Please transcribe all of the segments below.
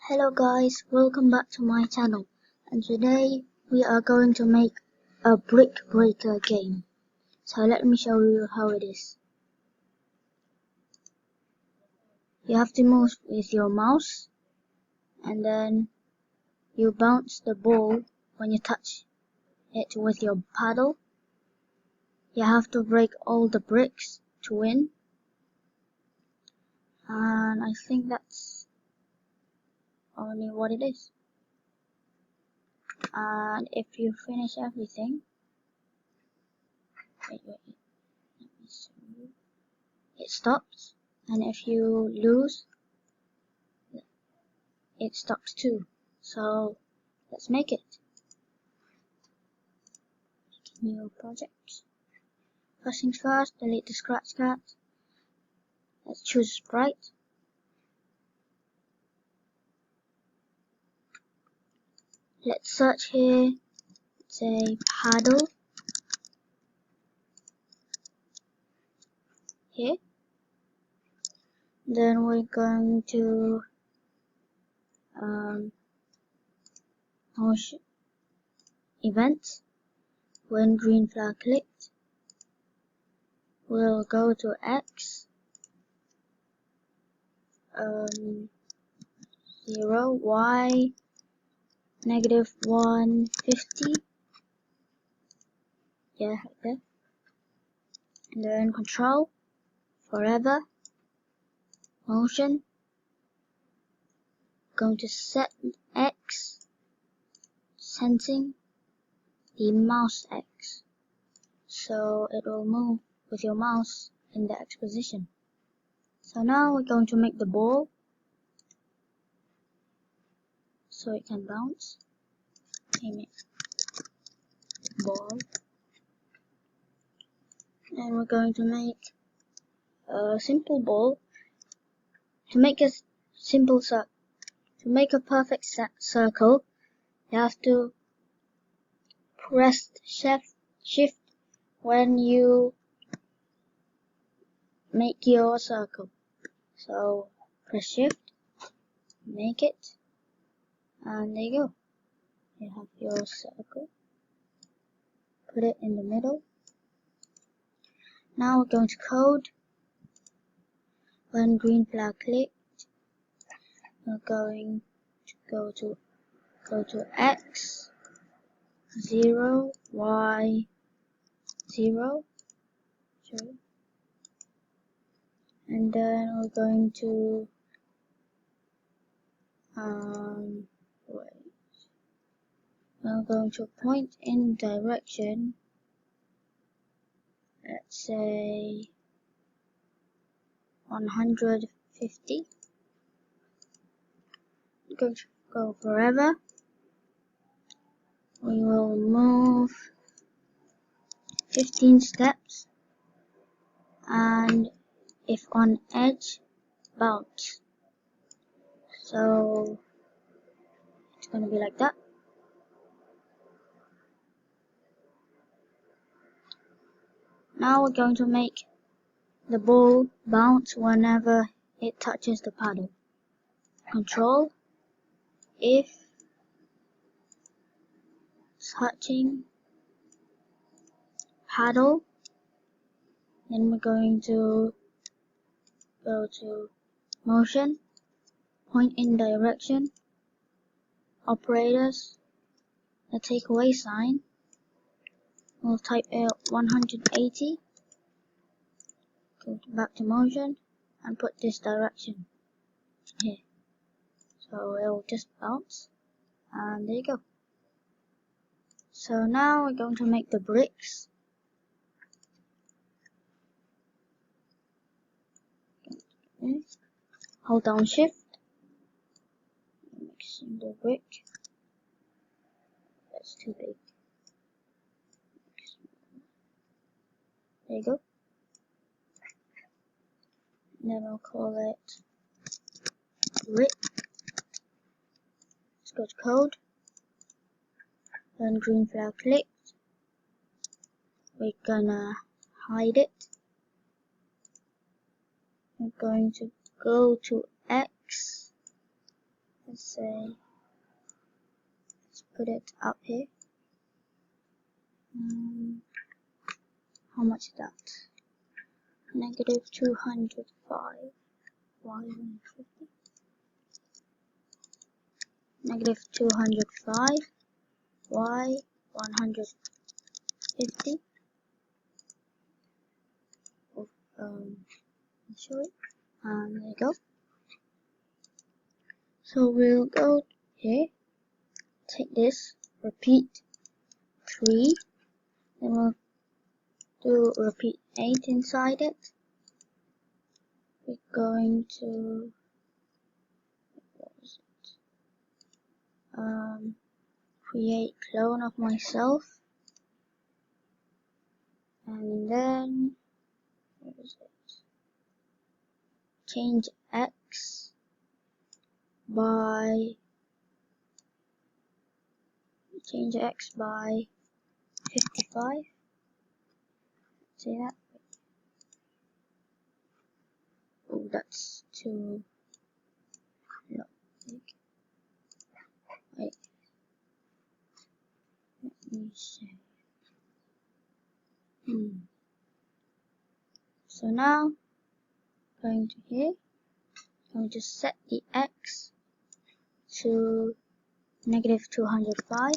Hello guys, welcome back to my channel, and today we are going to make a brick breaker game. So let me show you how it is. You have to move with your mouse, and then you bounce the ball when you touch it with your paddle. You have to break all the bricks to win, and I think that's only what it is. And if you finish everything, wait, let me show you. It stops, and if you lose, it stops too. So let's make it. Make a new project. First things first, delete the scratch card. Let's choose sprite. Let's search here, say paddle. Here. Then we're going to motion event. When green flag clicked, we'll go to X 0, Y -150. Yeah, like that. And then control forever motion. Going to set X, sensing the mouse X, so it will move with your mouse in the X position. So now we're going to make the ball so it can bounce. Name it ball. And we're going to make a simple ball. To make a simple to make a perfect circle, you have to press shift when you make your circle. So press shift, make it, and there you go. You have your circle. Put it in the middle. Now we're going to code. When green flag clicked, we're going to go to X 0, Y 0, and then we're going to we're going to point in direction, let's say 150. We're going to go forever. We will move 15 steps, and if on edge, bounce. So it's going to be like that. Now we're going to make the ball bounce whenever it touches the paddle. Control, if touching paddle, then we're going to go to motion, point in direction, operators, the takeaway sign. We'll type 180, go back to motion, and put this direction here. So it will just bounce, and there you go. So now we're going to make the bricks. Hold down shift, make a single brick. That's too big. There you go. And then we'll call it brick. Let's go to code. When green flag clicked, we're gonna hide it. We're going to go to X say, let's put it up here. How much is that? Negative 205. Y 150. Negative 205. Y 150. Show it. And there you go. So we'll go here, take this, repeat 3, then we'll do repeat 8 inside it. We're going to, what was it? Create clone of myself, and then, what was it? Change X by 55. See that? Oh, that's too low. Wait. Let me see. So now, going to here, I'll just set the X to negative 205,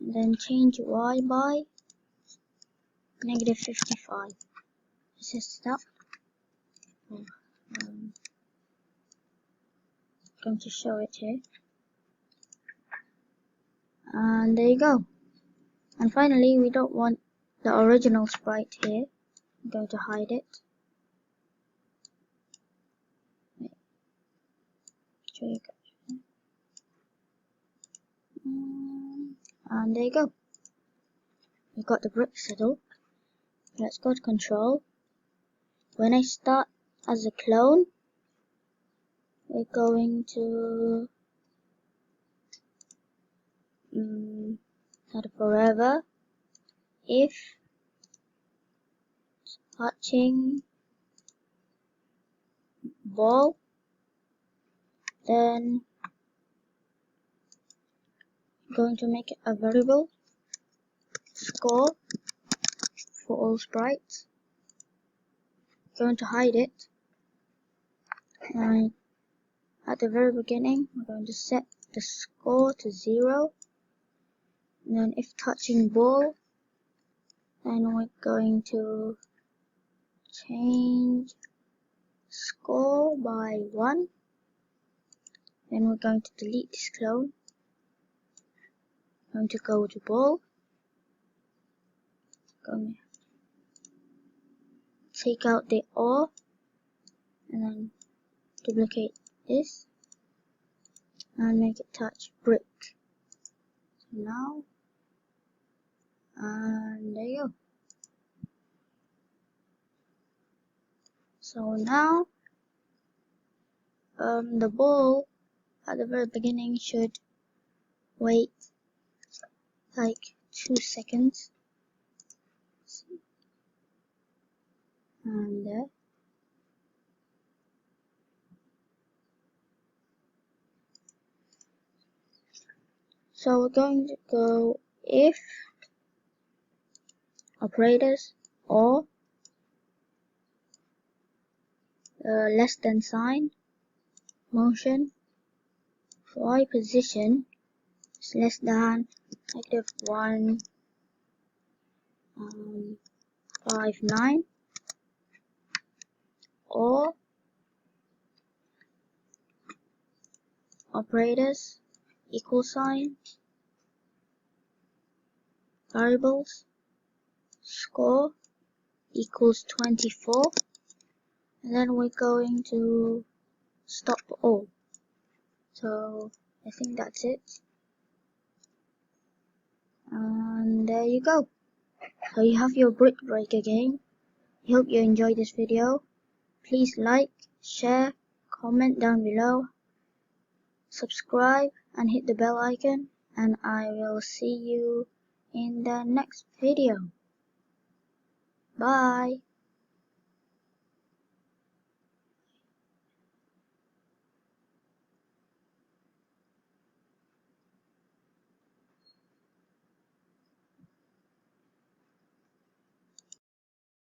and then change Y by negative 55. This is that. Going to show it here, and there you go. And finally, we don't want the original sprite here. I'm going to hide it. Show you guys. And there you go. We've got the brick settled. Let's go to control. When I start as a clone, we're going to start forever if touching ball, then going to make it a variable score for all sprites. Going to hide it, and at the very beginning we're going to set the score to 0, and then if touching ball, then we're going to change score by 1. Then we're going to delete this clone. Going to go to ball. Going to take out the OR, and then duplicate this and make it touch brick. So now, and there you go. So now, the ball at the very beginning should wait like 2 seconds. And there. So we're going to go if operators or less than sign, motion, Y position is less than negative 159, or operators equal sign, variables, score equals 24, and then we're going to stop all. So I think that's it, and there you go. So you have your brick breaker game. I hope you enjoyed this video. Please like, share, comment down below, subscribe and hit the bell icon, and I will see you in the next video. Bye.